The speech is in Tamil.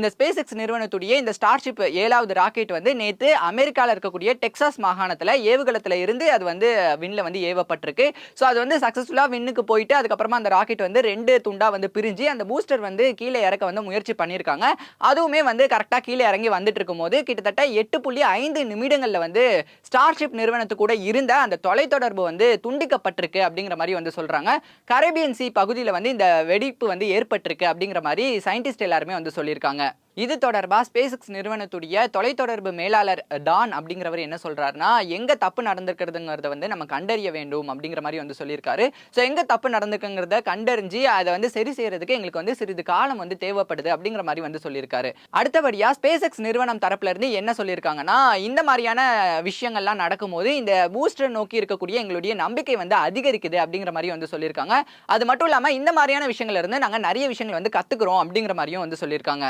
இந்த ஸ்பேஸ் எக்ஸ் நிறுவனத்துடைய இந்த ஸ்டார்ஷிப் 7வது ராக்கெட் வந்து நேத்து அமெரிக்கால இருக்கக்கூடிய டெக்சாஸ் மாகாணத்துல ஏவுகலத்துல இருந்து அது வந்து விண்ல வந்து ஏவப்பட்டிருக்கு. ஸோ அது வந்து சக்சஸ்ஃபுல்லா விண்ணுக்கு போயிட்டு அதுக்கப்புறமா அந்த ராக்கெட் வந்து 2 துண்டா வந்து பிரிஞ்சு அந்த பூஸ்டர் வந்து கீழே இறக்க வந்து முயற்சி பண்ணியிருக்காங்க. அதுவுமே வந்து கரெக்டா கீழே இறங்கி வந்துட்டு இருக்கும்போது கிட்டத்தட்ட 8.5 நிமிடங்கள்ல வந்து ஸ்டார்ஷிப் நிறுவனத்து கூட இருந்த அந்த தொலைத்தொடர்பு வந்து துண்டிக்கப்பட்டிருக்கு அப்படிங்கிற மாதிரி வந்து சொல்றாங்க. கரேபியன் சி பகுதியில் வந்து இந்த வெடிப்பு வந்து ஏற்பட்டிருக்கு அப்படிங்கிற மாதிரி சயின்டிஸ்ட் எல்லாருமே வந்து சொல்லியிருக்காங்க. இது தொடர்பா ஸ்பேஸ் எக்ஸ் நிறுவனத்துடைய தொலைத்தொடர்பு மேலாளர் டான் அப்படிங்கிறவர் என்ன சொல்றாருன்னா, எங்க தப்பு நடந்திருக்கிறதுங்கிறத வந்து நம்ம கண்டறிய வேண்டும் அப்படிங்கிற மாதிரி வந்து சொல்லியிருக்காரு. ஸோ எங்க தப்பு நடந்திருக்குங்கிறத கண்டறிஞ்சு அதை வந்து சரி செய்யறதுக்கு எங்களுக்கு வந்து சிறிது காலம் வந்து தேவைப்படுது அப்படிங்கிற மாதிரி வந்து சொல்லியிருக்காரு. அடுத்தபடியா ஸ்பேஸ் எக்ஸ் நிறுவனம் தரப்புல இருந்து என்ன சொல்லியிருக்காங்கன்னா, இந்த மாதிரியான விஷயங்கள்லாம் நடக்கும்போது இந்த பூஸ்டர் நோக்கி இருக்கக்கூடிய எங்களுடைய நம்பிக்கை வந்து அதிகரிக்குது அப்படிங்கிற மாதிரி வந்து சொல்லியிருக்காங்க. அது மட்டும் இல்லாம இந்த மாதிரியான விஷயங்கள்ல இருந்து நாங்க நிறைய விஷயங்கள் வந்து கத்துக்கிறோம் அப்படிங்கிற மாதிரியும் வந்து சொல்லியிருக்காங்க.